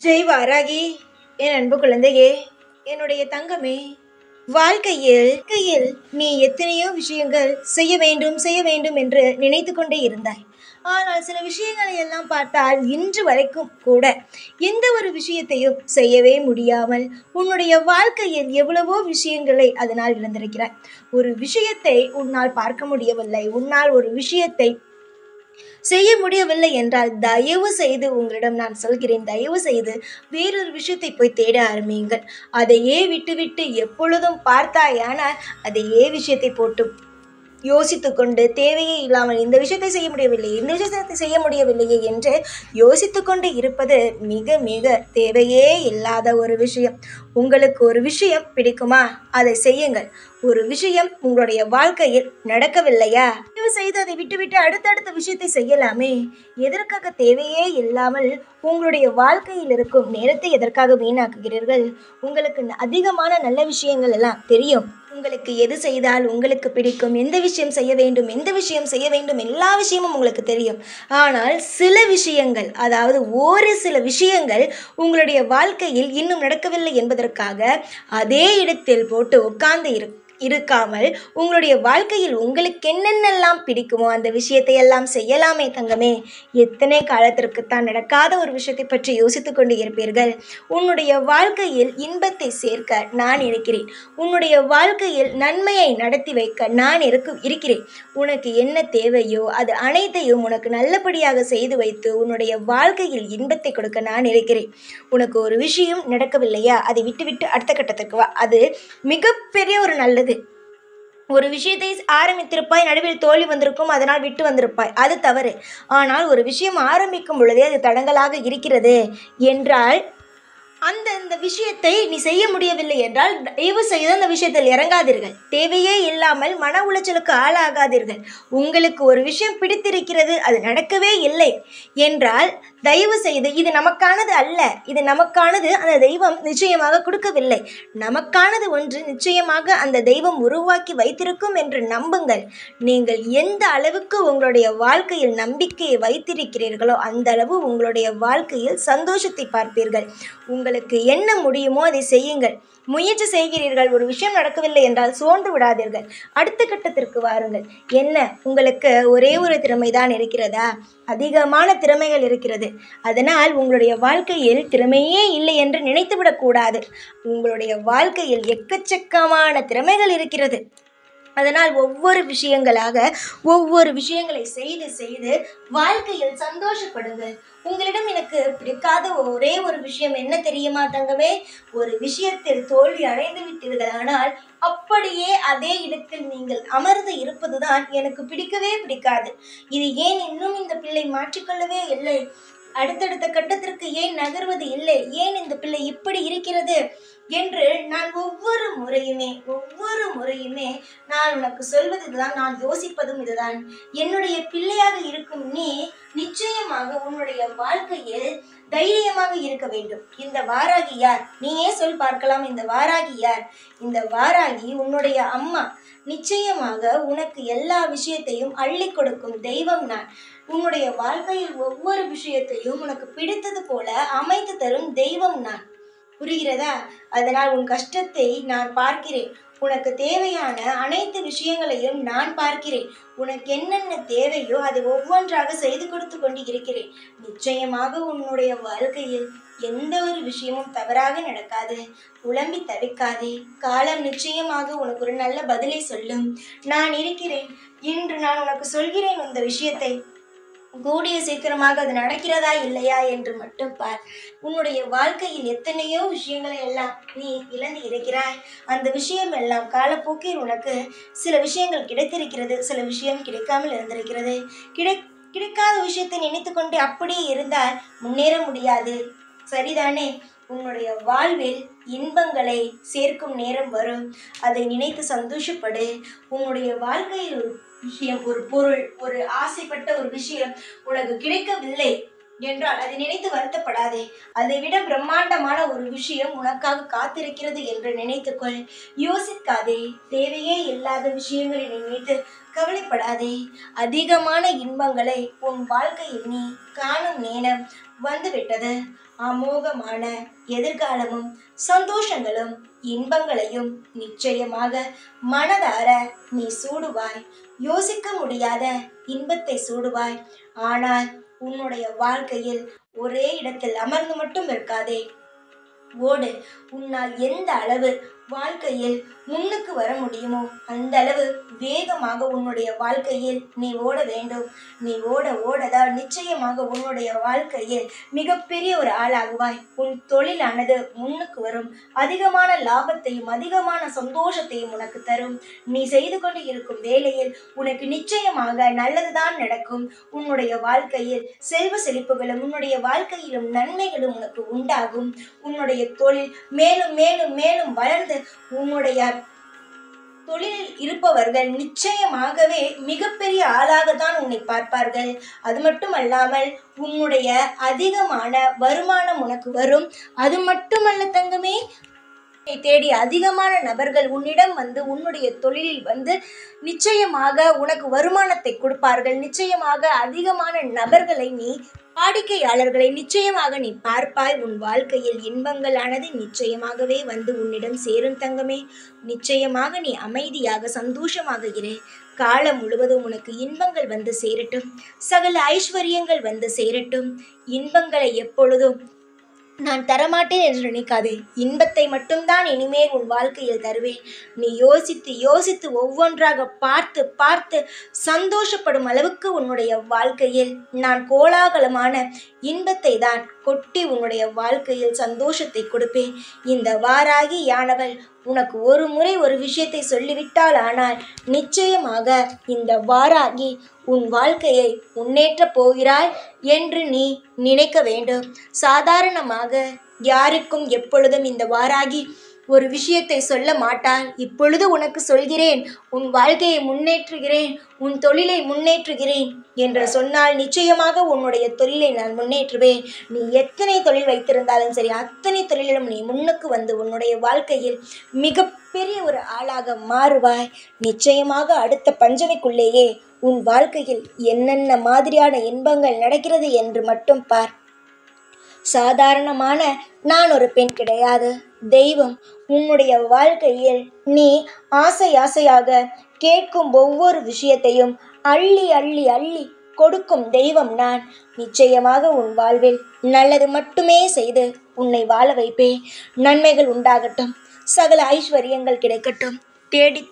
ஜெய் வாராகி, என் அன்பு குழந்தையே, என்னுடைய தங்கமே, வாழ்க்கையில் நீ எத்தனையோ விஷயங்கள் செய்ய வேண்டும் செய்ய வேண்டும் என்று நினைத்து கொண்டே இருந்தாய். ஆனால் சில விஷயங்களை எல்லாம் பார்த்தால் இன்று வரைக்கும் கூட எந்த ஒரு விஷயத்தையும் செய்யவே முடியாமல் உன்னுடைய வாழ்க்கையில் எவ்வளவோ விஷயங்களை அதனால் இழந்திருக்கிறாய். ஒரு விஷயத்தை உன்னால் பார்க்க முடியவில்லை, உன்னால் ஒரு விஷயத்தை செய்ய முடியவில்லை என்றால் தயவு செய்து உங்களிடம் நான் சொல்கிறேன், தயவு செய்து வேறொரு விஷயத்தை போய் தேட ஆரம்பியுங்கள். அதையே விட்டுவிட்டு எப்பொழுதும் பார்த்தாயானால் அதையே விஷயத்தை போட்டு யோசித்து கொண்டு தேவையே இல்லாமல் இந்த விஷயத்தை செய்ய முடியவில்லை, இந்த விஷயத்தை செய்ய முடியவில்லையே என்று யோசித்து கொண்டு இருப்பது மிக மிக தேவையே இல்லாத ஒரு விஷயம். உங்களுக்கு ஒரு விஷயம் பிடிக்குமா, அதை செய்யுங்கள். ஒரு விஷயம் உங்களுடைய வாழ்க்கையில் நடக்கவில்லையா, தயவு செய்து அதை விட்டுவிட்டு அடுத்தடுத்த விஷயத்தை செய்யலாமே. எதற்காக தேவையே இல்லாமல் உங்களுடைய வாழ்க்கையில் இருக்கும் நேரத்தை எதற்காக வீணாக்குகிறீர்கள்? உங்களுக்கு அதிகமான நல்ல விஷயங்கள் எல்லாம் தெரியும். உங்களுக்கு எது செய்தால் உங்களுக்கு பிடிக்கும், எந்த விஷயம் செய்ய வேண்டும், எந்த விஷயம் செய்ய வேண்டும், எல்லா விஷயமும் உங்களுக்கு தெரியும். ஆனால் சில விஷயங்கள், அதாவது ஒரு சில விஷயங்கள் உங்களுடைய வாழ்க்கையில் இன்னும் நடக்கவில்லை என்பதற்காக அதே இடத்தில் போட்டு உட்கார்ந்து இருக்காமல் உங்களுடைய வாழ்க்கையில் உங்களுக்கு என்னென்னலாம் பிடிக்குமோ அந்த விஷயத்தை எல்லாம் செய்யலாமே தங்கமே. எத்தனை காலத்திற்குத்தான் நடக்காத ஒரு விஷயத்தை பற்றி யோசித்து கொண்டு இருப்பீர்கள்? உன்னுடைய வாழ்க்கையில் இன்பத்தை சேர்க்க நான் இருக்கிறேன். உன்னுடைய வாழ்க்கையில் நன்மையை நடத்தி வைக்க நான் இருக்கிறேன். உனக்கு என்ன தேவையோ அது அனைத்தையும் உனக்கு நல்லபடியாக செய்து வைத்து உன்னுடைய வாழ்க்கையில் இன்பத்தை கொடுக்க நான் இருக்கிறேன். உனக்கு ஒரு விஷயம் நடக்கவில்லையா, அதை விட்டுவிட்டு அடுத்த கட்டத்துக்கு வா. அது மிகப்பெரிய ஒரு நல்லது. ஒரு விஷயத்தை ஆரம்பித்திருப்பாய், நடுவில் தோல்வி வந்திருக்கும், அதனால் விட்டு வந்திருப்பாய், அது தவறு. ஆனால் ஒரு விஷயம் ஆரம்பிக்கும் பொழுதே அது தடங்கலாக இருக்கிறது என்றால் அந்த விஷயத்தை நீ செய்ய முடியவில்லை என்றால் தயவு செய்து அந்த விஷயத்தில் இறங்காதீர்கள். தேவையே இல்லாமல் மன உளைச்சலுக்கு ஆளாகாதீர்கள். உங்களுக்கு ஒரு விஷயம் பிடித்திருக்கிறது, அது நடக்கவே இல்லை என்றால் தயவு செய்து இது நமக்கானது அல்ல, இது நமக்கானது அந்த தெய்வம் நிச்சயமாக கொடுக்கவில்லை. நமக்கானது ஒன்று நிச்சயமாக அந்த தெய்வம் உருவாக்கி வைத்திருக்கும் என்று நம்புங்கள். நீங்கள் எந்த அளவுக்கு உங்களுடைய வாழ்க்கையில் நம்பிக்கையை வைத்திருக்கிறீர்களோ அந்த அளவு உங்களுடைய வாழ்க்கையில் சந்தோஷத்தை பார்ப்பீர்கள். உங்களுக்கு என்ன முடியுமோ அதை செய்யுங்கள். முயற்சி செய்கிறீர்கள், ஒரு விஷயம் நடக்கவில்லை என்றால் சோர்ந்து விடாதீர்கள். அடுத்த கட்டத்திற்கு வாருங்கள். என்ன, உங்களுக்கு ஒரே ஒரு திறமைதான் இருக்கிறதா? அதிகமான திறமைகள் இருக்கிறது. அதனால் உங்களுடைய வாழ்க்கையில் திறமையே இல்லை என்று நினைத்துவிடக்கூடாது. உங்களுடைய வாழ்க்கையில் எக்கச்சக்கமான திறமைகள் இருக்கிறது. அதனால் ஒவ்வொரு விஷயங்களை செய்து செய்து வாழ்க்கையில் சந்தோஷப்படுங்கள். உங்களிடம் எனக்கு பிடிக்காத ஒரே ஒரு விஷயம் என்ன தெரியுமா தங்கமே? ஒரு விஷயத்தில் தோல்வி அடைந்து விட்டீர்கள், ஆனால் அப்படியே அதே இடத்தில் நீங்கள் அமர்ந்து இருப்பதுதான் எனக்கு பிடிக்கவே பிடிக்காது. இது ஏன் இன்னும் இந்த பிள்ளை மாற்றிக்கொள்ளவே இல்லை, அடுத்தடுத்த கட்டத்திற்கு ஏன் நகர்வது இல்லை, ஏன் இந்த பிள்ளை இப்படி இருக்கிறது என்று நான் ஒவ்வொரு முறையுமே நான் உனக்கு சொல்வது இதுதான், நான் யோசிப்பதும் இதுதான். என்னுடைய பிள்ளையாக இருக்கும் நீ நிச்சயமாக உன்னுடைய வாழ்க்கையில் தைரியமாக இருக்க வேண்டும். இந்த வாராகி யார்? நீயே சொல் பார்க்கலாம். இந்த வாராகி யார்? இந்த வாராகி உன்னுடைய அம்மா. நிச்சயமாக உனக்கு எல்லா விஷயத்தையும் அள்ளி கொடுக்கும் தெய்வம் நான். உன்னுடைய வாழ்க்கையில் ஒவ்வொரு விஷயத்தையும் உனக்கு பிடித்தது போல அமைத்து தரும் தெய்வம் நான். புரிகிறதா? அதனால் உன் கஷ்டத்தை நான் பார்க்கிறேன். உனக்கு தேவையான அனைத்து விஷயங்களையும் நான் பார்க்கிறேன். உனக்கு என்னென்ன தேவையோ அதை ஒவ்வொன்றாக செய்து கொடுத்து கொண்டு இருக்கிறேன். நிச்சயமாக உன்னுடைய வாழ்க்கையில் எந்த ஒரு விஷயமும் தவறாக நடக்காது. புலம்பி தவிக்காதே. காலம் நிச்சயமாக உனக்கு ஒரு நல்ல பதிலை சொல்லும். நான் இருக்கிறேன். இன்று நான் உனக்கு சொல்கிறேன் இந்த விஷயத்தை. கூடிய சீக்கிரமாக அது நடக்கிறதா இல்லையா என்று மட்டும் பார். உன்னுடைய வாழ்க்கையில் எத்தனையோ விஷயங்களை எல்லாம் நீ இழந்து இருக்கிறாய். அந்த விஷயம் எல்லாம் காலப்போக்கில் உனக்கு சில விஷயங்கள் கிடைத்திருக்கிறது, சில விஷயம் கிடைக்காமல் இருந்திருக்கிறது. கிடைக்காத விஷயத்தை நினைத்து கொண்டு அப்படியே இருந்தால் முன்னேற முடியாது. சரிதானே? உன்னுடைய வாழ்வில் இன்பங்களை சேர்க்கும் நேரம் வரும். அதை நினைத்து சந்தோஷப்படு. உன்னுடைய வாழ்க்கையில் ஒரு விஷயம், ஒரு பொருள், ஒரு ஆசைப்பட்ட ஒரு விஷயம் உனக்கு கிடைக்கவில்லை என்றால் அதை நினைத்து வருத்தப்படாதே. அதை விட பிரம்மாண்டமான ஒரு விஷயம் உனக்காக காத்திருக்கிறது என்று நினைத்துக்கொள். யோசிக்காதே. தேவையே இல்லாத விஷயங்களை நினைத்து கவலைப்படாதே. அதிகமான இன்பங்களை உன் வாழ்க்கையில் நீ காணும் நேரம் வந்துவிட்டது. அமோகமான எதிர்காலமும் சந்தோஷங்களும் இன்பங்களையும் நிச்சயமாக மனதார நீ சூடுவாய். யோசிக்க முடியாத இன்பத்தை சூடுவாய். ஆனால் உன்னுடைய வாழ்க்கையில் ஒரே இடத்தில் அமர்ந்து மட்டும் இருக்காதே, ஓடு. உன்னால் எந்த அளவு வாழ்க்கையில் முன்னுக்கு வர முடியுமோ அந்த அளவு வேகமாக உன்னுடைய வாழ்க்கையில் நீ ஓட வேண்டும். நீ ஓட ஓடதான் நிச்சயமாக உன்னுடைய வாழ்க்கையில் மிகப்பெரிய ஒரு ஆளாகுவாய். உன் தொழிலானது முன்னுக்கு வரும். அதிகமான லாபத்தையும் அதிகமான சந்தோஷத்தையும் உனக்கு தரும். நீ செய்து கொண்டு இருக்கும் வேலையில் உனக்கு நிச்சயமாக நல்லதுதான் நடக்கும். உன்னுடைய வாழ்க்கையில் செல்வ செழிப்புகளும் உன்னுடைய வாழ்க்கையிலும் நன்மைகளும் உனக்கு உண்டாகும். உன்னுடைய தொழில் மேலும் மேலும் மேலும் வளர்ந்து உன்னுடைய தொழிலில் இருப்பவர்கள் நிச்சயமாகவே மிகப்பெரிய ஆளாக தான் உன்னை பார்ப்பார்கள். அது மட்டுமல்லாமல் உன்னுடைய அதிகமான வருமானம் உனக்கு வரும். அது மட்டுமல்ல தங்கமே, தேடி அதிகமான நபர்கள் உன்னிடம் வந்து உன்னுடைய தொழிலில் வந்து நிச்சயமாக உனக்கு வருமானத்தை கொடுப்பார்கள். நிச்சயமாக அதிகமான நபர்களை நீ வாடிக்கையாளர்களை நிச்சயமாக நீ பார்ப்பாய். உன் வாழ்க்கையில் இன்பங்களானது நிச்சயமாகவே வந்து உன்னிடம் சேரும் தங்கமே. நிச்சயமாக நீ அமைதியாக சந்தோஷமாக இரு. காலம் முழுவதும் உனக்கு இன்பங்கள் வந்து சேரட்டும். சகல ஐஸ்வர்யங்கள் வந்து சேரட்டும். இன்பங்களை எப்பொழுதும் நான் தரமாட்டேன் என்று நினைக்காதே. இன்பத்தை மட்டும்தான் இனிமேல் உன் வாழ்க்கையில் தருவேன். நீ யோசித்து யோசித்து ஒவ்வொன்றாக பார்த்து பார்த்து சந்தோஷப்படும் அளவுக்கு உன்னுடைய வாழ்க்கையில் நான் கோலாகலமான இன்பத்தை தான் கொட்டி உன்னுடைய வாழ்க்கையில் சந்தோஷத்தை கொடுப்பேன். இந்த வாராகி யானவள் உனக்கு ஒரு முறை ஒரு விஷயத்தை சொல்லிவிட்டால் ஆனால் நிச்சயமாக இந்த வாராகி உன் வாழ்க்கையை முன்னேற்றப் போகிறாய் என்று நீ நினைக்க வேண்டும். சாதாரணமாக யாருக்கும் எப்பொழுதும் இந்த வாராகி ஒரு விஷயத்தை சொல்ல மாட்டாள். இப்பொழுது உனக்கு சொல்கிறேன், உன் வாழ்க்கையை முன்னேற்றுகிறேன், உன் தொழிலை முன்னேற்றுகிறேன் என்று சொன்னால் நிச்சயமாக உன்னுடைய தொழிலை நான் முன்னேற்றுவேன். நீ எத்தனை தொழில் வைத்திருந்தாலும் சரி, அத்தனை தொழிலிலும் நீ முன்னுக்கு வந்து உன்னுடைய வாழ்க்கையில் மிகப்பெரிய ஒரு ஆளாக மாறுவாய். நிச்சயமாக அடுத்த பஞ்சமிக்குள்ளேயே உன் வாழ்க்கையில் என்னென்ன மாதிரியான இன்பங்கள் நடக்கிறது என்று மட்டும் பார். சாதாரணமான நான் ஒரு பெண் கிடையாது. தெய்வம் உன்னுடைய வாழ்க்கையில் நீ ஆசை ஆசையாக கேட்கும் ஒவ்வொரு விஷயத்தையும் அள்ளி அள்ளி அள்ளி கொடுக்கும் தெய்வம் நான். நிச்சயமாக உன் வாழ்வில் நல்லது மட்டுமே செய்து உன்னை வாழ வைப்பேன். நன்மைகள் உண்டாகட்டும். சகல ஐஸ்வர்யங்கள் கிடைக்கட்டும்.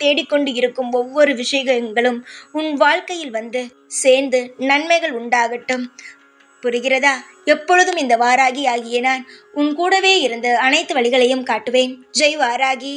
தேடிக்கொண்டு இருக்கும் ஒவ்வொரு விஷயங்களும் உன் வாழ்க்கையில் வந்து சேர்ந்து நன்மைகள் உண்டாகட்டும். புரிகிறதா? எப்பொழுதும் இந்த வாராகி ஆகிய நான் உன் கூடவே இருந்து அனைத்து வழிகளையும் காட்டுவேன். ஜெய் வாராகி.